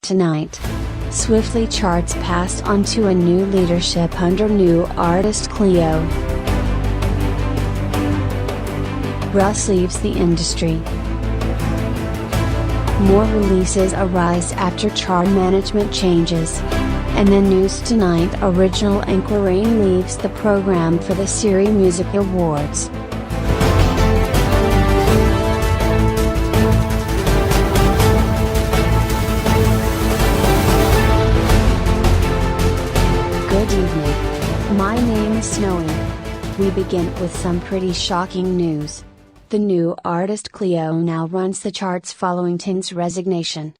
Tonight, swiftly charts passed on to a new leadership under new artist Cleo. Russ leaves the industry. More releases arise after chart management changes. And the news tonight: original anchor Rain leaves the program for the Siri Music Awards. Good evening. My name is Snowy. We begin with some pretty shocking news. The new artist Cleo now runs the charts following Tin's resignation.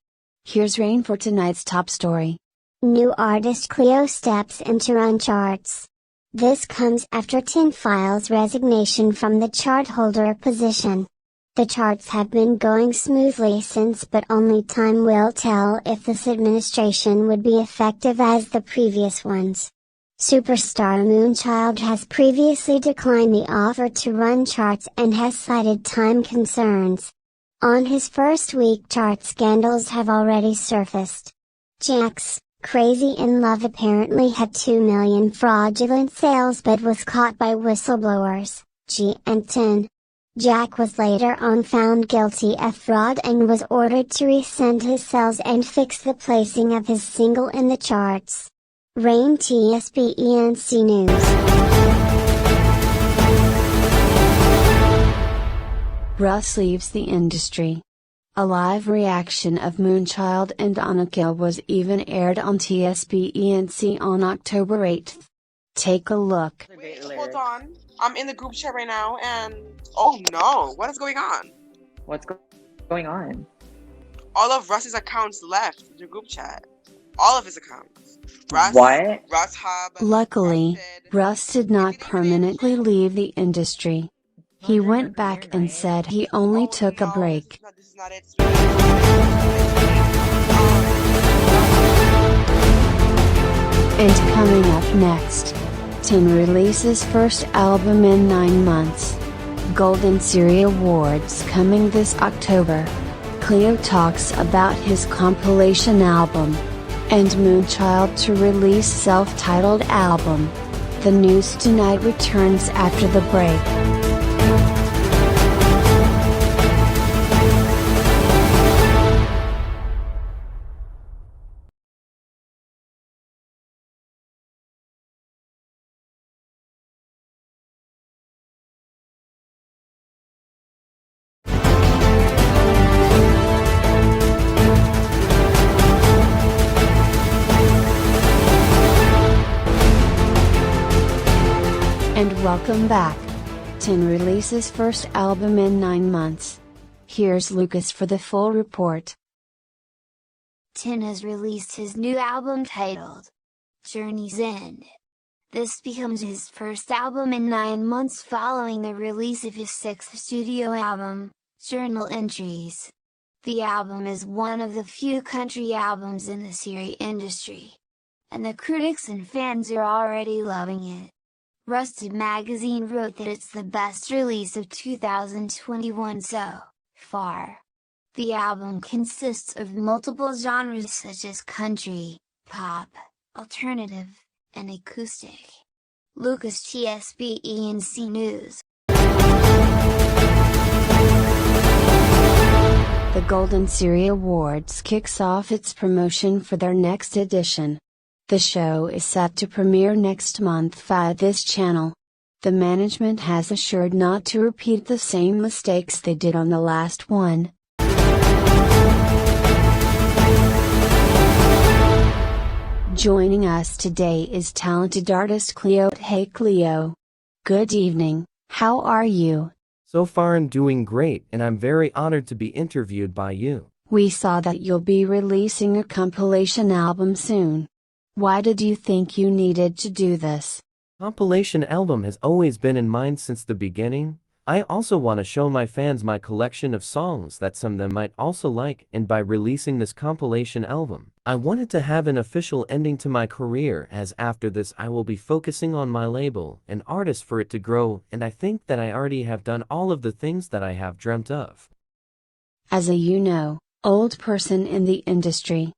Here's Rain for tonight's top story. New artist Cleo steps in to run charts. This comes after Tin files resignation from the chart holder position. The charts have been going smoothly since, but only time will tell if this administration would be effective as the previous ones. Superstar Moonchild has previously declined the offer to run charts and has cited time concerns. On his first week, chart scandals have already surfaced. Jack's Crazy in Love apparently had 2 million fraudulent sales but was caught by whistleblowers, G and Tin. Jack was later on found guilty of fraud and was ordered to resend his sales and fix the placing of his single in the charts. Rain TSB-ENC News. Russ leaves the industry. A live reaction of Moonchild and Annika was even aired on TSB-ENC on October 8th. Take a look. Wait, hold on. I'm in the group chat right now and oh no, what is going on? What's going on? All of Russ's accounts left the group chat. All of his accounts. What? Russ Hub. Luckily, Russ did not permanently leave the industry. He went back and said he only took a break. This is not it. And coming up next, Tin releases first album in 9 months. Golden Siri Awards coming this October. Cleo talks about his compilation album. And Moonchild to release self-titled album. The news tonight returns after the break. And welcome back. Tin releases first album in 9 months. Here's Lucas for the full report. Tin has released his new album titled Journey's End. This becomes his first album in 9 months following the release of his 6th studio album, Journal Entries. The album is one of the few country albums in the Siri industry. And the critics and fans are already loving it. Rusted Magazine wrote that it's the best release of 2021 so far. The album consists of multiple genres such as country, pop, alternative, and acoustic. Lucas TSB-ENC News. The Golden Siri Awards kicks off its promotion for their next edition. The show is set to premiere next month via this channel. The management has assured not to repeat the same mistakes they did on the last one. Joining us today is talented artist Cleo. Hey Cleo. Good evening, how are you? So far I'm doing great and I'm very honored to be interviewed by you. We saw that you'll be releasing a compilation album soon. Why did you think you needed to do this? Compilation album has always been in mind since the beginning. I also want to show my fans my collection of songs that some of them might also like, and by releasing this compilation album, I wanted to have an official ending to my career, as after this I will be focusing on my label and artists for it to grow, and I think that I already have done all of the things that I have dreamt of. As a old person in the industry,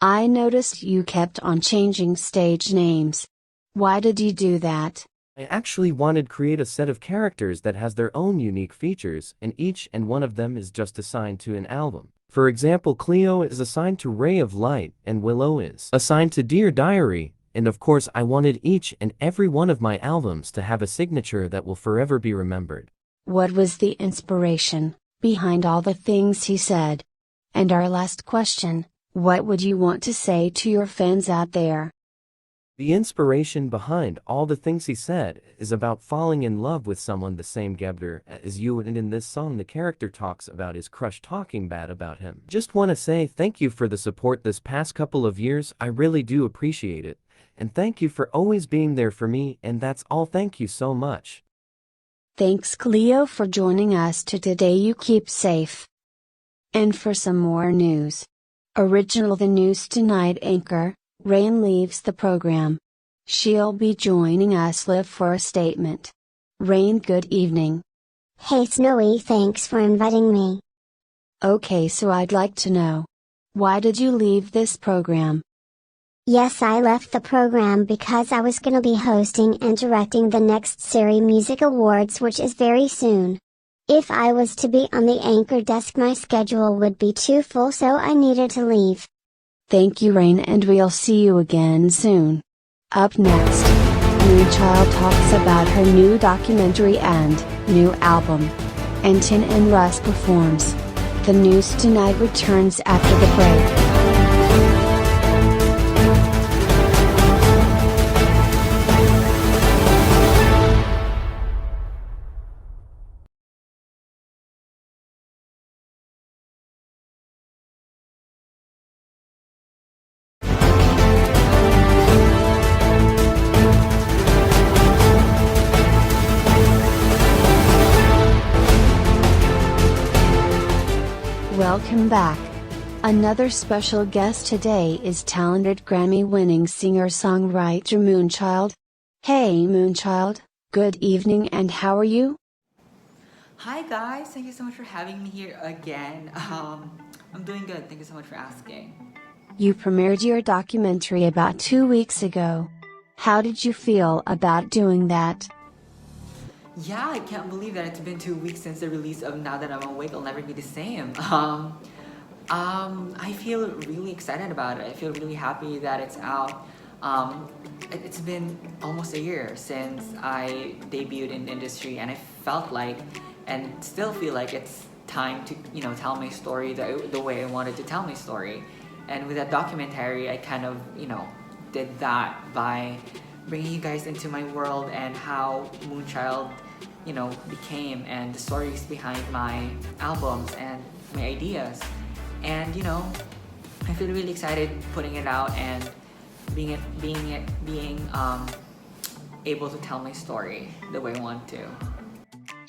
I noticed you kept on changing stage names. Why did you do that? I actually wanted to create a set of characters that has their own unique features, and each and one of them is just assigned to an album. For example, Cleo is assigned to Ray of Light, and Willow is assigned to Dear Diary, and of course I wanted each and every one of my albums to have a signature that will forever be remembered. What was the inspiration behind all the things he said? And our last question, what would you want to say to your fans out there? The inspiration behind all the things he said is about falling in love with someone the same gender as you, and in this song the character talks about his crush talking bad about him. Just want to say thank you for the support this past couple of years, I really do appreciate it. And thank you for always being there for me, and that's all, thank you so much. Thanks Cleo for joining us today, you keep safe. And for some more news. Original The News Tonight anchor, Rain leaves the program. She'll be joining us live for a statement. Rain, good evening. Hey Snowy, thanks for inviting me. Okay, so I'd like to know, why did you leave this program? Yes, I left the program because I was gonna be hosting and directing the next Series Music Awards, which is very soon. If I was to be on the anchor desk, my schedule would be too full, so I needed to leave. Thank you Rain, and we'll see you again soon. Up next, Moonchild talks about her new documentary and new album. And Tin and Russ performs. The News Tonight returns after the break. Welcome back. Another special guest today is talented Grammy-winning singer-songwriter Moonchild. Hey Moonchild, good evening, and how are you? Hi guys, thank you so much for having me here again. I'm doing good, thank you so much for asking. You premiered your documentary about 2 weeks ago. How did you feel about doing that? Yeah, I can't believe that it's been 2 weeks since the release of Now That I'm Awake, I'll Never Be the Same. I feel really excited about it. I feel really happy that it's out. It's been almost a year since I debuted in the industry, and I felt like, and still feel like, it's time to, tell my story the way I wanted to tell my story. And with that documentary, I kind of, did that by bringing you guys into my world and how Moonchild, became, and the stories behind my albums and my ideas. And I feel really excited putting it out and being able to tell my story the way I want to.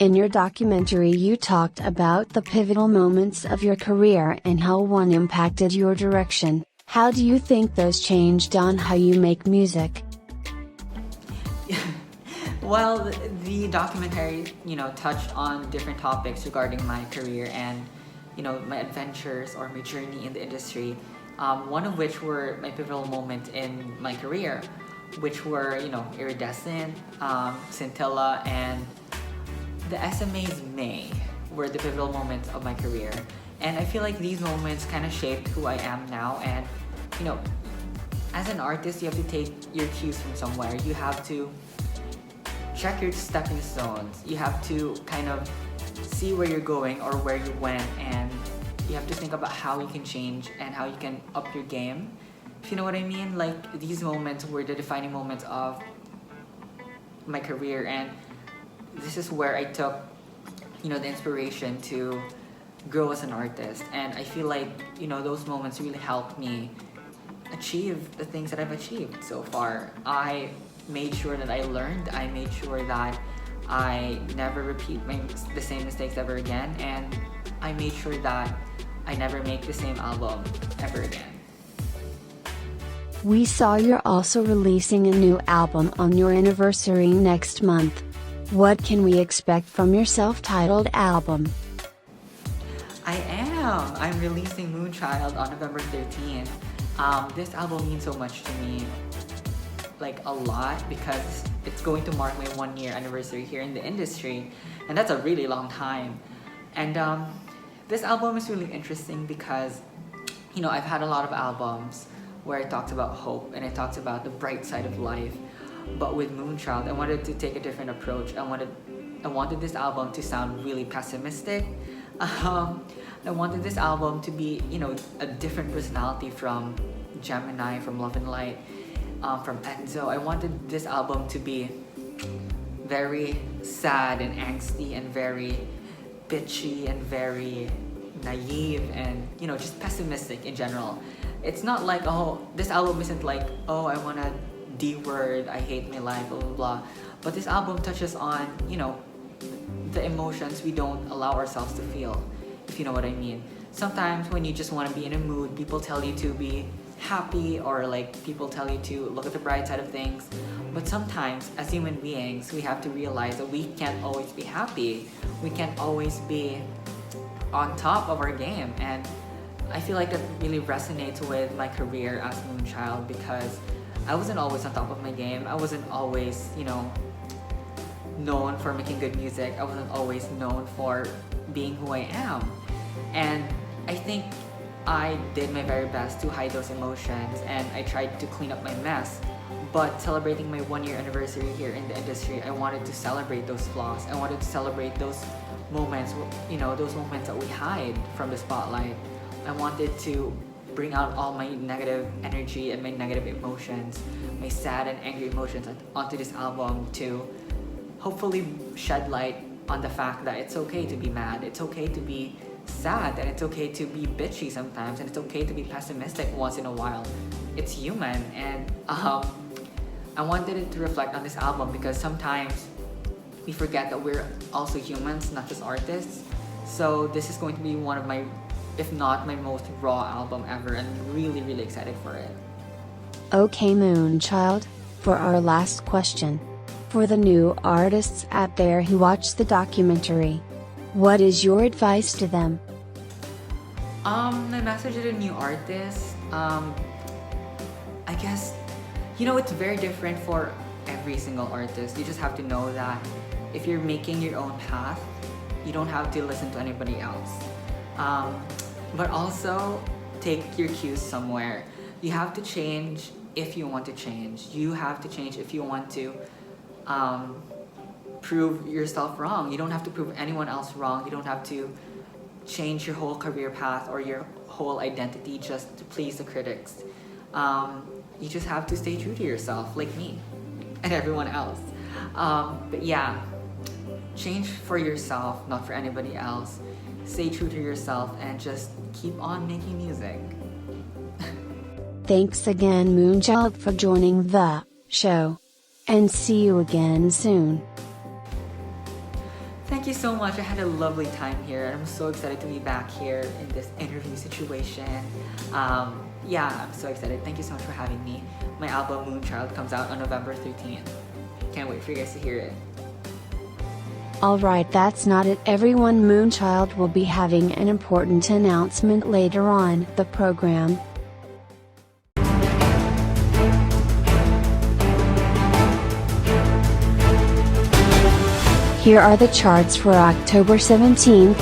In your documentary, you talked about the pivotal moments of your career and how one impacted your direction. How do you think those changed on how you make music? Well, the documentary, touched on different topics regarding my career and, my adventures or my journey in the industry. One of which were my pivotal moments in my career, which were, Iridescent, Scintilla, and the SMA's May were the pivotal moments of my career. And I feel like these moments kind of shaped who I am now. And, as an artist, you have to take your cues from somewhere. You have to check your stepping stones. You have to kind of see where you're going or where you went, and you have to think about how you can change and how you can up your game. If you know what I mean? Like, these moments were the defining moments of my career, and this is where I took, the inspiration to grow as an artist. And I feel like, those moments really helped me achieve the things that I've achieved so far. I made sure that I learned. I made sure that I never repeat the same mistakes ever again, and I made sure that I never make the same album ever again. We saw you're also releasing a new album on your anniversary next month. What can we expect from your self-titled album? I am! I'm releasing Moonchild on November 13th. This album means so much to me, like a lot, because it's going to mark my 1-year anniversary here in the industry, and that's a really long time. And this album is really interesting because, you know, I've had a lot of albums where it talks about hope and it talks about the bright side of life. But with Moonchild, I wanted to take a different approach. I wanted this album to sound really pessimistic. I wanted this album to be, you know, a different personality from Gemini, from Love and Light, from Enzo. I wanted this album to be very sad and angsty and very bitchy and very naive and, you know, just pessimistic in general. It's not like, oh, this album isn't like, oh, I want a D word, I hate my life, blah, blah, blah. But this album touches on, you know, the emotions we don't allow ourselves to feel, if you know what I mean. Sometimes when you just want to be in a mood, people tell you to be happy, or like people tell you to look at the bright side of things. But sometimes as human beings, we have to realize that we can't always be happy. We can't always be on top of our game. And I feel like that really resonates with my career as Moonchild, because I wasn't always on top of my game. I wasn't always, you know, known for making good music. I wasn't always known for being who I am. And I think I did my very best to hide those emotions, and I tried to clean up my mess. But celebrating my 1-year anniversary here in the industry, I wanted to celebrate those flaws. I wanted to celebrate those moments, you know, those moments that we hide from the spotlight. I wanted to bring out all my negative energy and my negative emotions, my sad and angry emotions onto this album to hopefully shed light on the fact that it's okay to be mad, it's okay to be sad, and it's okay to be bitchy sometimes, and it's okay to be pessimistic once in a while. It's human. And I wanted it to reflect on this album because sometimes we forget that we're also humans, not just artists. So this is going to be one of my, if not my most raw album ever, and I'm really, really excited for it. Okay Moonchild, for our last question. For the new artists out there who watch the documentary, what is your advice to them? My message to the new artists, I guess, you know, it's very different for every single artist. You just have to know that if you're making your own path, you don't have to listen to anybody else. But also, take your cues somewhere. You have to change if you want to change. You have to change if you want to prove yourself wrong. You don't have to prove anyone else wrong. You don't have to change your whole career path or your whole identity just to please the critics. You just have to stay true to yourself, like me and everyone else. But yeah, change for yourself, not for anybody else. Stay true to yourself and just keep on making music. Thanks again Moonchild for joining the show. And see you again soon. Thank you so much. I had a lovely time here. I'm so excited to be back here in this interview situation. Yeah, I'm so excited. Thank you so much for having me. My album Moonchild comes out on November 13th. Can't wait for you guys to hear it. Alright, that's not it everyone. Moonchild will be having an important announcement later on the program. Here are the charts for October 17th.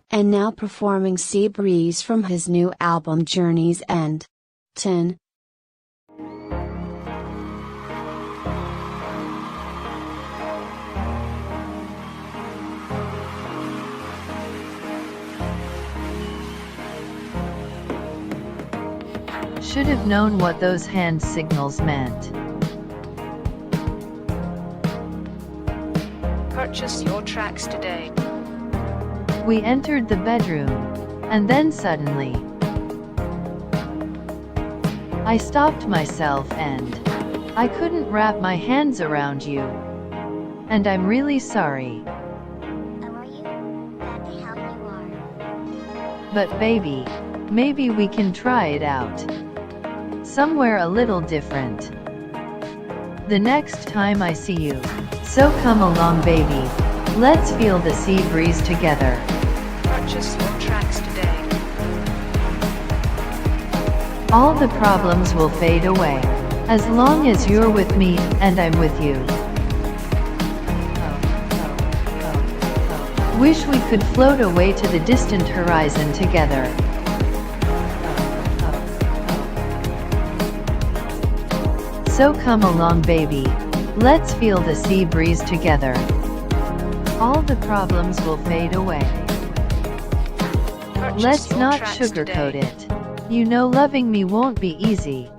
And now performing Sea Breeze from his new album Journey's End. 10. Should have known what those hand signals meant. Purchase your tracks today. We entered the bedroom, and then suddenly, I stopped myself and I couldn't wrap my hands around you. And I'm really sorry. Oh, are you? That the hell you are. But baby, Maybe we can try it out. Somewhere a little different. The next time I see you. So come along, baby. Let's feel the sea breeze together. Purchase your tracks today. All the problems will fade away. As long as you're with me, and I'm with you. Wish we could float away to the distant horizon together. So come along, baby. Let's feel the sea breeze together. All the problems will fade away. Purchase Let's your not tracks sugarcoat today. it. You know loving me won't be easy.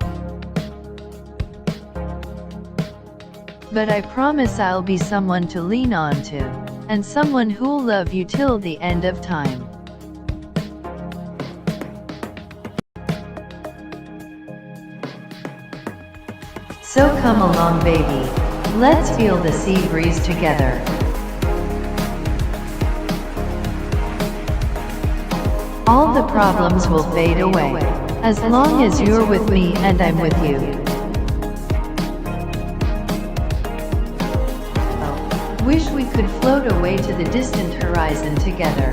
But I promise I'll be someone to lean on to, and someone who'll love you till the end of time. So come along, baby. Let's feel the sea breeze together. All the problems will fade away. As long as you're with me and I'm with you. Wish we could float away to the distant horizon together.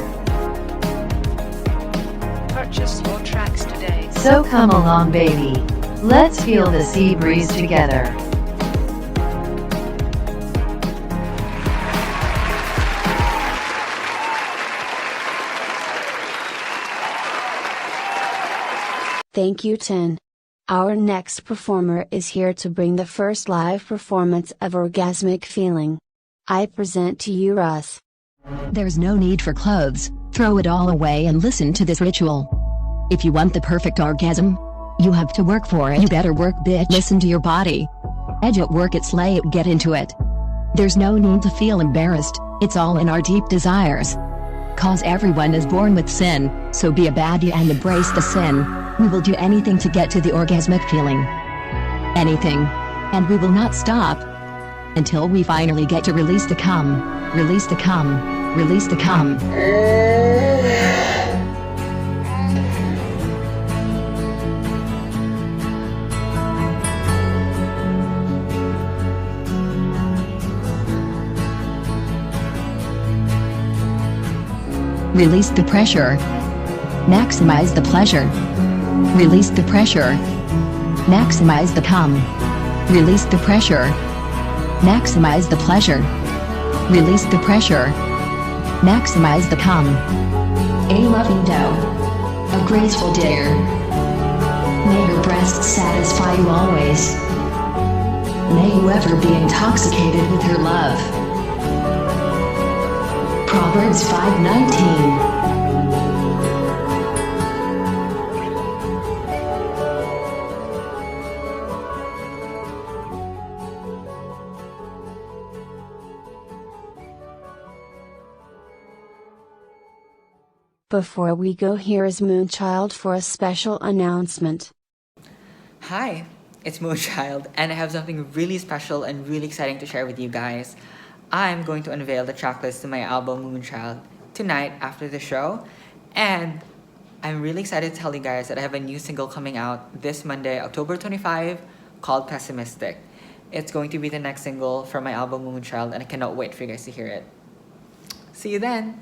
Purchase your tracks today. So come along, baby. Let's feel the sea breeze together. Thank you, Tin. Our next performer is here to bring the first live performance of Orgasmic Feeling. I present to you Russ. There's no need for clothes, throw it all away and listen to this ritual. If you want the perfect orgasm, you have to work for it. You better work, bitch. Listen to your body. Edge it, work it, slay it, get into it. There's no need to feel embarrassed, it's all in our deep desires. Cause everyone is born with sin, so be a baddie and embrace the sin. We will do anything to get to the orgasmic feeling. Anything. And we will not stop until we finally get to release the cum, release the cum, release the cum. Release the pressure. Maximize the pleasure. Release the pressure. Maximize the cum. Release the pressure. Maximize the pleasure. Release the pressure. Maximize the cum. A loving dough. A graceful dare. May your breasts satisfy you always. May you ever be intoxicated with her love. Proverbs 5:19. Before we go, here is Moonchild for a special announcement. Hi, it's Moonchild, and I have something really special and really exciting to share with you guys. I'm going to unveil the tracklist to my album Moonchild tonight after the show, and I'm really excited to tell you guys that I have a new single coming out this Monday, October 25, called Pessimistic. It's going to be the next single from my album Moonchild, and I cannot wait for you guys to hear it. See you then!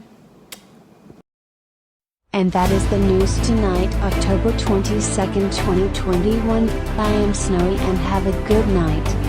And that is the news tonight, October 22nd, 2021. I am Snowy and have a good night.